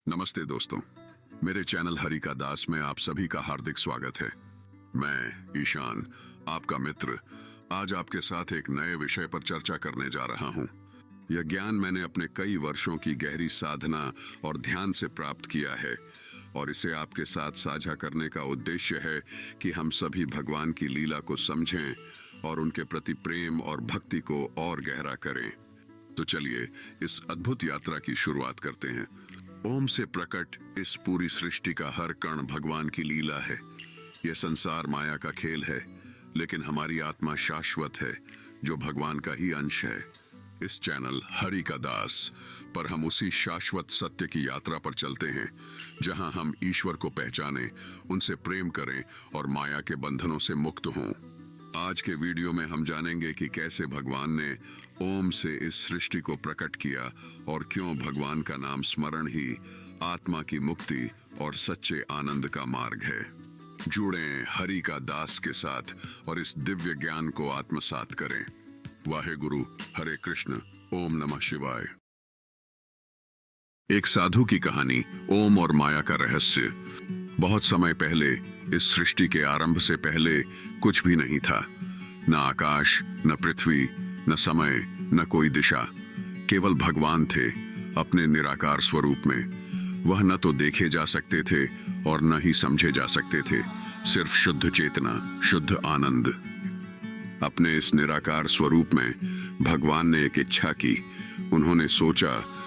नमस्ते दोस्तों, मेरे चैनल हरि का दास में आप सभी का हार्दिक स्वागत है। मैं ईशान, आपका मित्र, आज आपके साथ एक नए विषय पर चर्चा करने जा रहा हूं। यह ज्ञान मैंने अपने कई वर्षों की गहरी साधना और ध्यान से प्राप्त किया है और इसे आपके साथ साझा करने का उद्देश्य है कि हम सभी भगवान की लीला को समझें और उनके प्रति प्रेम और भक्ति को और गहरा करें। तो चलिए इस अद्भुत यात्रा की शुरुआत करते हैं। ओम से प्रकट इस पूरी सृष्टि का हर कण भगवान की लीला है। यह संसार माया का खेल है, लेकिन हमारी आत्मा शाश्वत है जो भगवान का ही अंश है। इस चैनल हरि का दास पर हम उसी शाश्वत सत्य की यात्रा पर चलते हैं, जहां हम ईश्वर को पहचानें, उनसे प्रेम करें और माया के बंधनों से मुक्त हों। आज के वीडियो में हम जानेंगे कि कैसे भगवान ने ओम से इस सृष्टि को प्रकट किया और क्यों भगवान का नाम स्मरण ही आत्मा की मुक्ति और सच्चे आनंद का मार्ग है। जुड़ें हरि का दास के साथ और इस दिव्य ज्ञान को आत्मसात करें। वाहे गुरु, हरे कृष्ण, ओम नमः शिवाय। एक साधु की कहानी, ओम और माया का रहस्य। बहुत समय पहले, इस सृष्टि के आरंभ से पहले कुछ भी नहीं था। न आकाश, न पृथ्वी, न समय, न कोई दिशा। केवल भगवान थे अपने निराकार स्वरूप में। वह न तो देखे जा सकते थे और न ही समझे जा सकते थे। सिर्फ शुद्ध चेतना, शुद्ध आनंद। अपने इस निराकार स्वरूप में भगवान ने एक इच्छा की। उन्होंने सोचा,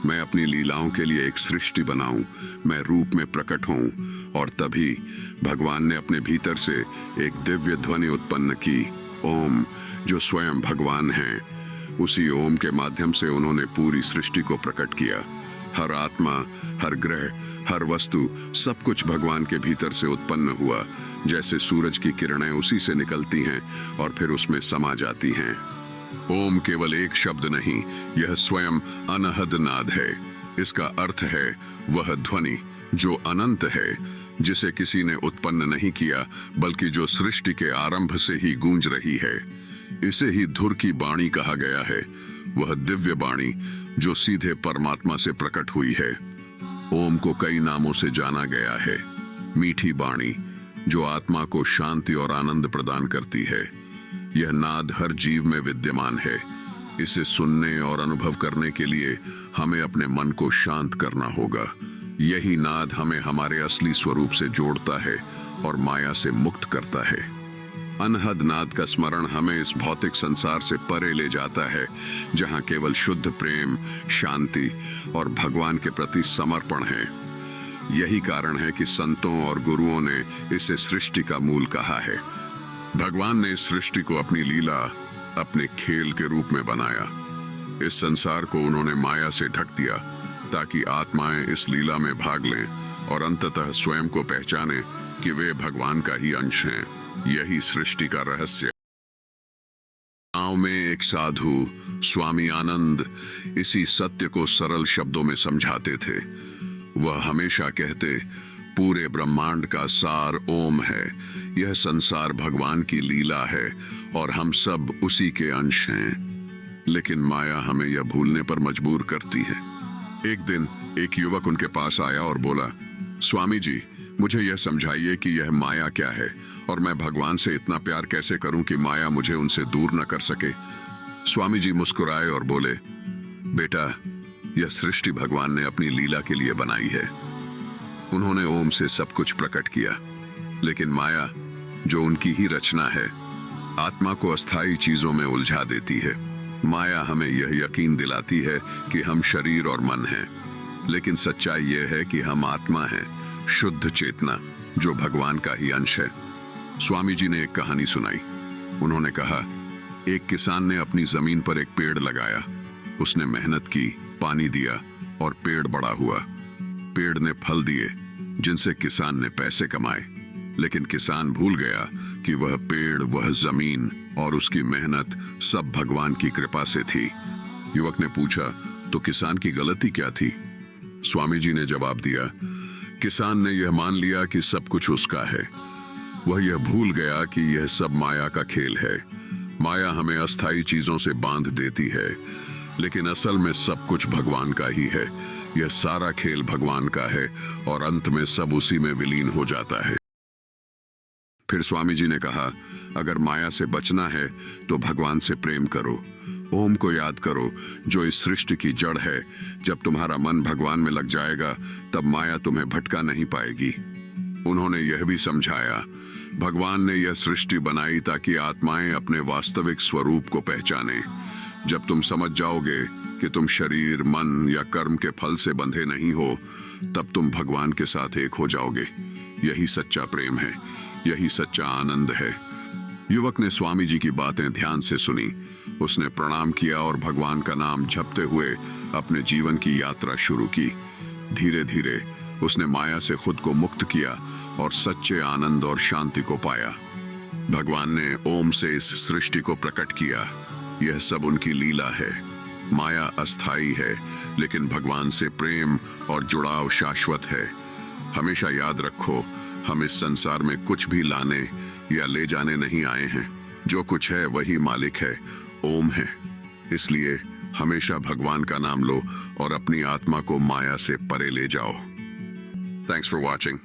मैं अपनी लीलाओं के लिए एक सृष्टि बनाऊं, मैं रूप में प्रकट होऊं। और तभी भगवान ने अपने भीतर से एक दिव्य ध्वनि उत्पन्न की, ओम, जो स्वयं भगवान हैं। उसी ओम के माध्यम से उन्होंने पूरी सृष्टि को प्रकट किया। हर आत्मा, हर ग्रह, हर वस्तु, सब कुछ भगवान के भीतर से उत्पन्न हुआ। जैसे सूरज की किरणें उसी से निकलती हैं और फिर उसमें समा जाती हैं। ओम केवल एक शब्द नहीं, यह स्वयं अनहद नाद है। इसका अर्थ है वह ध्वनि जो अनंत है, जिसे किसी ने उत्पन्न नहीं किया, बल्कि जो सृष्टि के आरंभ से ही गूंज रही है। इसे ही धुर की वाणी कहा गया है, वह दिव्य वाणी जो सीधे परमात्मा से प्रकट हुई है। ओम को कई नामों से जाना गया है। मीठी वाणी, जो आत्मा को शांति और आनंद प्रदान करती है। यह नाद हर जीव में विद्यमान है। इसे सुनने और अनुभव करने के लिए हमें अपने मन को शांत करना होगा। यही नाद हमें हमारे असली स्वरूप से जोड़ता है और माया से मुक्त करता है। अनहद नाद का स्मरण हमें इस भौतिक संसार से परे ले जाता है, जहां केवल शुद्ध प्रेम, शांति और भगवान के प्रति समर्पण है। यही कारण है कि संतों और गुरुओं ने इसे सृष्टि का मूल कहा है। भगवान ने इस सृष्टि को अपनी लीला, अपने खेल के रूप में बनाया। इस संसार को उन्होंने माया से ढक दिया, ताकि आत्माएं इस लीला में भाग लें और अंततः स्वयं को पहचाने कि वे भगवान का ही अंश हैं। यही सृष्टि का रहस्य। गांव में एक साधु, स्वामी आनंद, इसी सत्य को सरल शब्दों में समझाते थे। वह हमेशा कहते, पूरे ब्रह्मांड का सार ओम है। यह संसार भगवान की लीला है और हम सब उसी के अंश हैं। लेकिन माया हमें यह भूलने पर मजबूर करती है। एक दिन एक युवक उनके पास आया और बोला, स्वामी जी, मुझे यह समझाइए कि यह माया क्या है और मैं भगवान से इतना प्यार कैसे करूं कि माया मुझे उनसे दूर न कर सके। स्वामी जी मुस्कुराए और बोले, बेटा, यह सृष्टि भगवान ने अपनी लीला के लिए बनाई है। उन्होंने ओम से सब कुछ प्रकट किया, लेकिन माया, जो उनकी ही रचना है, आत्मा को अस्थायी चीजों में उलझा देती है। माया हमें यह यकीन दिलाती है कि हम शरीर और मन हैं, लेकिन सच्चाई यह है कि हम आत्मा हैं, शुद्ध चेतना, जो भगवान का ही अंश है। स्वामी जी ने एक कहानी सुनाई। उन्होंने कहा, एक किसान ने अपनी जमीन पर एक पेड़ लगाया। उसने मेहनत की, पानी दिया और पेड़ बड़ा हुआ। पेड़ ने फल दिए, जिनसे किसान ने पैसे कमाए। लेकिन किसान भूल गया कि वह पेड़, वह जमीन और उसकी मेहनत सब भगवान की कृपा से थी। युवक ने पूछा, तो किसान की गलती क्या थी? स्वामी जी ने जवाब दिया, किसान ने यह मान लिया कि सब कुछ उसका है। वह यह भूल गया कि यह सब माया का खेल है। माया हमें अस्थायी चीजों से बांध देती है। लेकिन असल में सब कुछ भगवान का ही है। यह सारा खेल भगवान का है और अंत में सब उसी में विलीन हो जाता है। फिर स्वामी जी ने कहा, अगर माया से बचना है तो भगवान से प्रेम करो। ओम को याद करो, जो इस सृष्टि की जड़ है। जब तुम्हारा मन भगवान में लग जाएगा तब माया तुम्हें भटका नहीं पाएगी। उन्होंने यह भी समझाया, भगवान ने यह सृष्टि बनाई ताकि आत्माएं अपने वास्तविक स्वरूप को पहचाने। जब तुम समझ जाओगे कि तुम शरीर, मन या कर्म के फल से बंधे नहीं हो, तब तुम भगवान के साथ एक हो जाओगे। यही सच्चा प्रेम है, यही सच्चा आनंद है। युवक ने स्वामी जी की बातें ध्यान से सुनी। उसने प्रणाम किया और भगवान का नाम जपते हुए अपने जीवन की यात्रा शुरू की। धीरे धीरे उसने माया से खुद को मुक्त किया और सच्चे आनंद और शांति को पाया। भगवान ने ओम से इस सृष्टि को प्रकट किया। यह सब उनकी लीला है। माया अस्थाई है, लेकिन भगवान से प्रेम और जुड़ाव शाश्वत है। हमेशा याद रखो, हम इस संसार में कुछ भी लाने या ले जाने नहीं आए हैं। जो कुछ है वही मालिक है, ओम है। इसलिए हमेशा भगवान का नाम लो और अपनी आत्मा को माया से परे ले जाओ। Thanks for watching.